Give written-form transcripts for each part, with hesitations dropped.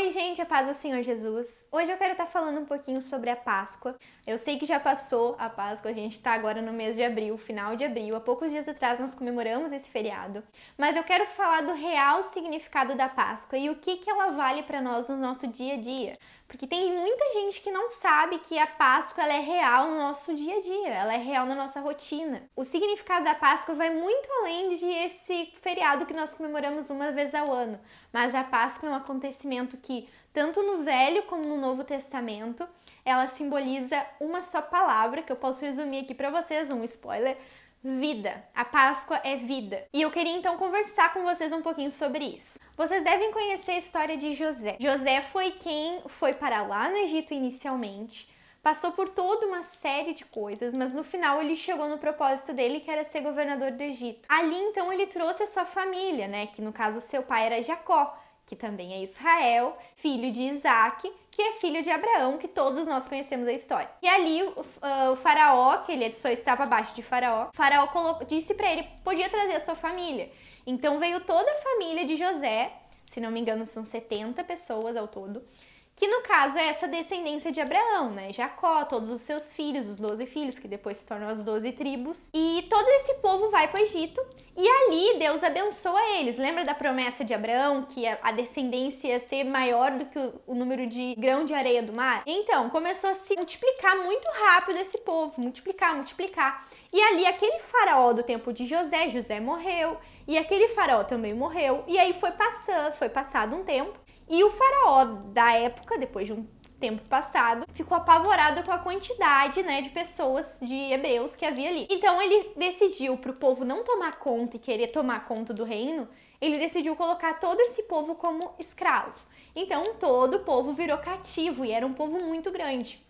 Oi, gente, a paz do Senhor Jesus. Hoje eu quero estar falando um pouquinho sobre a Páscoa. Eu sei que já passou a Páscoa, a gente está agora no mês de abril, final de abril. Há poucos dias atrás nós comemoramos esse feriado. Mas eu quero falar do real significado da Páscoa e o que ela vale para nós no nosso dia a dia. Porque tem muita gente que não sabe que a Páscoa ela é real no nosso dia a dia, ela é real na nossa rotina. O significado da Páscoa vai muito além de esse feriado que nós comemoramos uma vez ao ano. Mas a Páscoa é um acontecimento que, tanto no Velho como no Novo Testamento, ela simboliza uma só palavra, que eu posso resumir aqui para vocês, um spoiler: vida. A Páscoa é vida. E eu queria então conversar com vocês um pouquinho sobre isso. Vocês devem conhecer a história de José. José foi quem foi para lá no Egito inicialmente, passou por toda uma série de coisas, mas no final ele chegou no propósito dele, que era ser governador do Egito. Ali então ele trouxe a sua família, que no caso seu pai era Jacó, que também é Israel, filho de Isaac, que é filho de Abraão, que todos nós conhecemos a história. E ali o faraó, que ele só estava abaixo de faraó disse para ele que podia trazer a sua família. Então veio toda a família de José, se não me engano são 70 pessoas ao todo, que no caso é essa descendência de Abraão, Jacó, todos os seus filhos, os 12 filhos, que depois se tornam as 12 tribos. E todo esse povo vai para o Egito e ali Deus abençoa eles. Lembra da promessa de Abraão, que a descendência ia ser maior do que o número de grão de areia do mar? Então, começou a se multiplicar muito rápido esse povo, multiplicar. E ali aquele faraó do tempo de José morreu, e aquele faraó também morreu, e aí foi passado um tempo. E o faraó da época, depois de um tempo passado, ficou apavorado com a quantidade, de pessoas, de hebreus que havia ali. Então ele decidiu, para o povo não tomar conta e querer tomar conta do reino, ele decidiu colocar todo esse povo como escravo. Então todo o povo virou cativo e era um povo muito grande.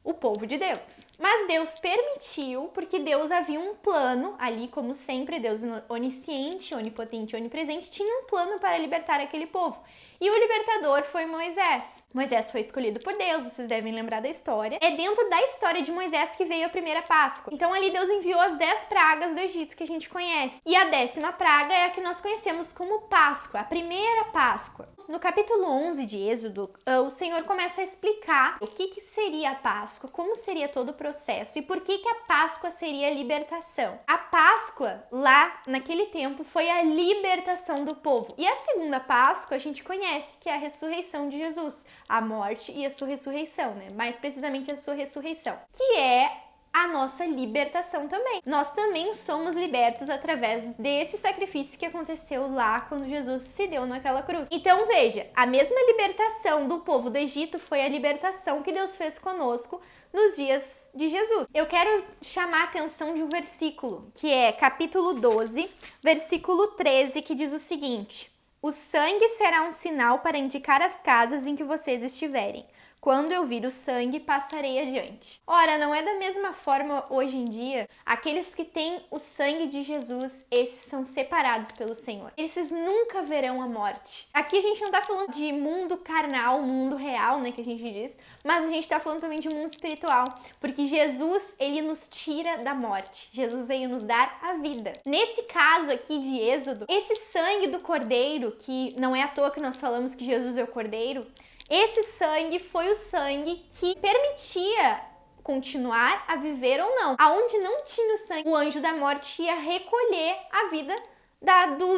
O povo de Deus. Mas Deus permitiu, porque Deus havia um plano ali, como sempre, Deus onisciente, onipotente, onipresente, tinha um plano para libertar aquele povo. E o libertador foi Moisés. Moisés foi escolhido por Deus, vocês devem lembrar da história. É dentro da história de Moisés que veio a primeira Páscoa. Então ali Deus enviou as 10 pragas do Egito que a gente conhece. E a 10ª praga é a que nós conhecemos como Páscoa, a primeira Páscoa. No capítulo 11 de Êxodo, o Senhor começa a explicar o que seria a Páscoa, como seria todo o processo e por que a Páscoa seria a libertação. A Páscoa, lá naquele tempo, foi a libertação do povo. E a segunda Páscoa a gente conhece, que é a ressurreição de Jesus, a morte e a sua ressurreição, mais precisamente a sua ressurreição, que é a nossa libertação também. Nós também somos libertos através desse sacrifício que aconteceu lá quando Jesus se deu naquela cruz. Então veja, a mesma libertação do povo do Egito foi a libertação que Deus fez conosco nos dias de Jesus. Eu quero chamar a atenção de um versículo, que é capítulo 12, versículo 13, que diz o seguinte: o sangue será um sinal para indicar as casas em que vocês estiverem. Quando eu vir o sangue, passarei adiante. Ora, não é da mesma forma hoje em dia? Aqueles que têm o sangue de Jesus, esses são separados pelo Senhor. Esses nunca verão a morte. Aqui a gente não está falando de mundo carnal, mundo real, que a gente diz, mas a gente está falando também de mundo espiritual, porque Jesus, ele nos tira da morte. Jesus veio nos dar a vida. Nesse caso aqui de Êxodo, esse sangue do Cordeiro, que não é à toa que nós falamos que Jesus é o Cordeiro, esse sangue foi o sangue que permitia continuar a viver ou não. Aonde não tinha o sangue, o anjo da morte ia recolher a vida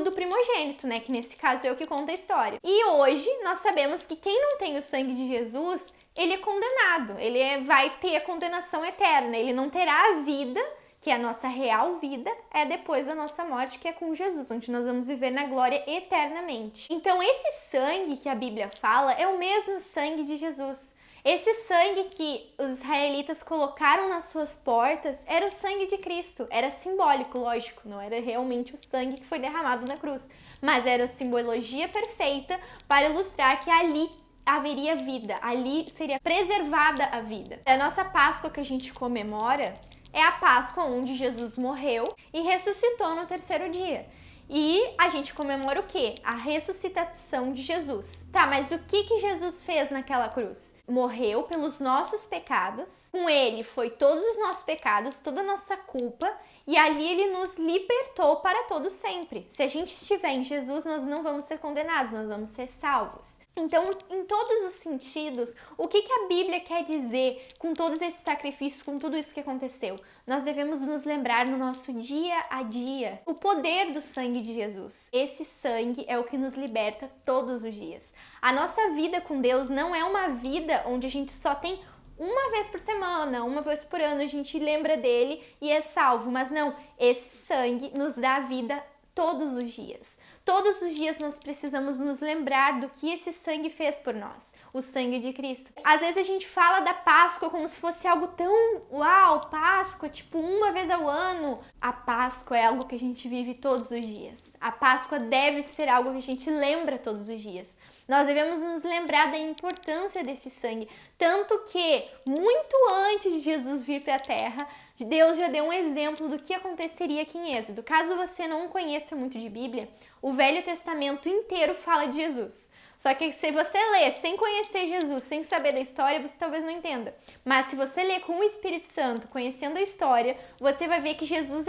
do primogênito, que nesse caso é o que conta a história. E hoje nós sabemos que quem não tem o sangue de Jesus, ele é condenado, vai ter a condenação eterna, ele não terá a vida, que é a nossa real vida, é depois da nossa morte, que é com Jesus, onde nós vamos viver na glória eternamente. Então esse sangue que a Bíblia fala é o mesmo sangue de Jesus. Esse sangue que os israelitas colocaram nas suas portas era o sangue de Cristo. Era simbólico, lógico, não era realmente o sangue que foi derramado na cruz, mas era a simbologia perfeita para ilustrar que ali haveria vida, ali seria preservada a vida. A nossa Páscoa que a gente comemora é a Páscoa onde Jesus morreu e ressuscitou no 3º dia. E a gente comemora o quê? A ressuscitação de Jesus. Tá, mas o que Jesus fez naquela cruz? Morreu pelos nossos pecados. Com ele foi todos os nossos pecados, toda a nossa culpa. E ali ele nos libertou para todo sempre. Se a gente estiver em Jesus, nós não vamos ser condenados, nós vamos ser salvos. Então, em todos os sentidos, o que a Bíblia quer dizer com todos esses sacrifícios, com tudo isso que aconteceu? Nós devemos nos lembrar no nosso dia a dia o poder do sangue de Jesus. Esse sangue é o que nos liberta todos os dias. A nossa vida com Deus não é uma vida onde a gente só tem uma vez por semana, uma vez por ano, a gente lembra dele e é salvo. Mas não, esse sangue nos dá vida todos os dias. Todos os dias nós precisamos nos lembrar do que esse sangue fez por nós, o sangue de Cristo. Às vezes a gente fala da Páscoa como se fosse algo tão, uau, Páscoa, tipo uma vez ao ano. A Páscoa é algo que a gente vive todos os dias. A Páscoa deve ser algo que a gente lembra todos os dias. Nós devemos nos lembrar da importância desse sangue, tanto que muito antes de Jesus vir para a Terra, Deus já deu um exemplo do que aconteceria aqui em Êxodo. Caso você não conheça muito de Bíblia, o Velho Testamento inteiro fala de Jesus. Só que se você ler sem conhecer Jesus, sem saber da história, você talvez não entenda. Mas se você ler com o Espírito Santo, conhecendo a história, você vai ver que Jesus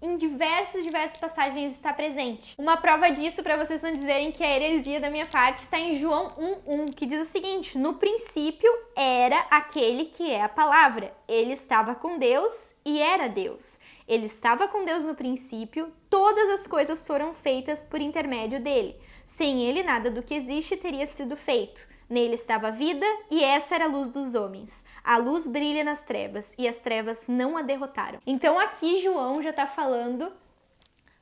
em diversas passagens está presente. Uma prova disso, para vocês não dizerem que é heresia da minha parte, está em João 1:1, que diz o seguinte: no princípio era aquele que é a palavra. Ele estava com Deus e era Deus. Ele estava com Deus no princípio, todas as coisas foram feitas por intermédio dele. Sem ele, nada do que existe teria sido feito. Nele estava a vida, e essa era a luz dos homens. A luz brilha nas trevas, e as trevas não a derrotaram. Então aqui João já está falando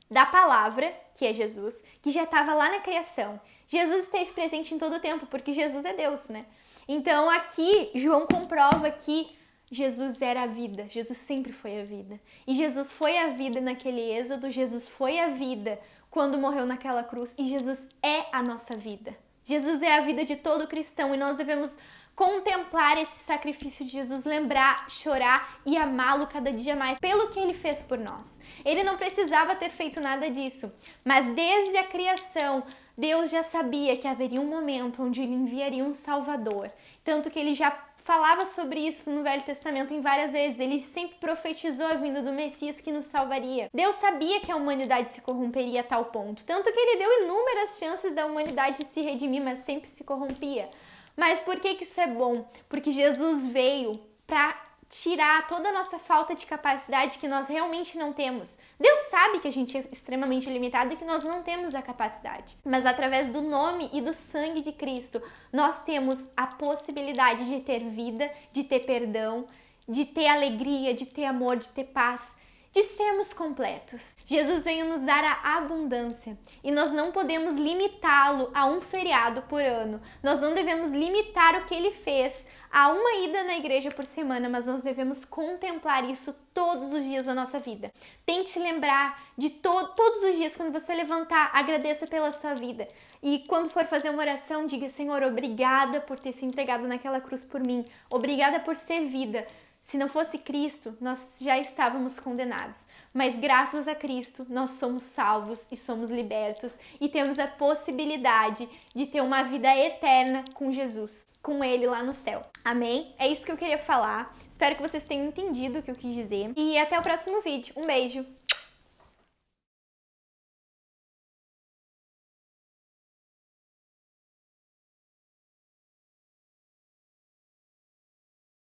da palavra, que é Jesus, que já estava lá na criação. Jesus esteve presente em todo o tempo, porque Jesus é Deus, né? Então aqui João comprova que Jesus era a vida, Jesus sempre foi a vida. E Jesus foi a vida naquele Êxodo, Jesus foi a vida quando morreu naquela cruz, e Jesus é a nossa vida. Jesus é a vida de todo cristão e nós devemos contemplar esse sacrifício de Jesus, lembrar, chorar e amá-lo cada dia mais pelo que ele fez por nós. Ele não precisava ter feito nada disso, mas desde a criação, Deus já sabia que haveria um momento onde ele enviaria um Salvador. Tanto que ele já falava sobre isso no Velho Testamento em várias vezes. Ele sempre profetizou a vinda do Messias que nos salvaria. Deus sabia que a humanidade se corromperia a tal ponto. Tanto que ele deu inúmeras chances da humanidade se redimir, mas sempre se corrompia. Mas por que isso é bom? Porque Jesus veio para tirar toda a nossa falta de capacidade que nós realmente não temos. Deus sabe que a gente é extremamente limitado e que nós não temos a capacidade. Mas através do nome e do sangue de Cristo, nós temos a possibilidade de ter vida, de ter perdão, de ter alegria, de ter amor, de ter paz, de sermos completos. Jesus veio nos dar a abundância e nós não podemos limitá-lo a um feriado por ano. Nós não devemos limitar o que ele fez a uma ida na igreja por semana, mas nós devemos contemplar isso todos os dias da nossa vida. Tente lembrar de todos os dias, quando você levantar, agradeça pela sua vida. E quando for fazer uma oração, diga: Senhor, obrigada por ter se entregado naquela cruz por mim. Obrigada por ser vida. Se não fosse Cristo, nós já estávamos condenados. Mas graças a Cristo, nós somos salvos e somos libertos e temos a possibilidade de ter uma vida eterna com Jesus, com Ele lá no céu. Amém? É isso que eu queria falar. Espero que vocês tenham entendido o que eu quis dizer. E até o próximo vídeo. Um beijo!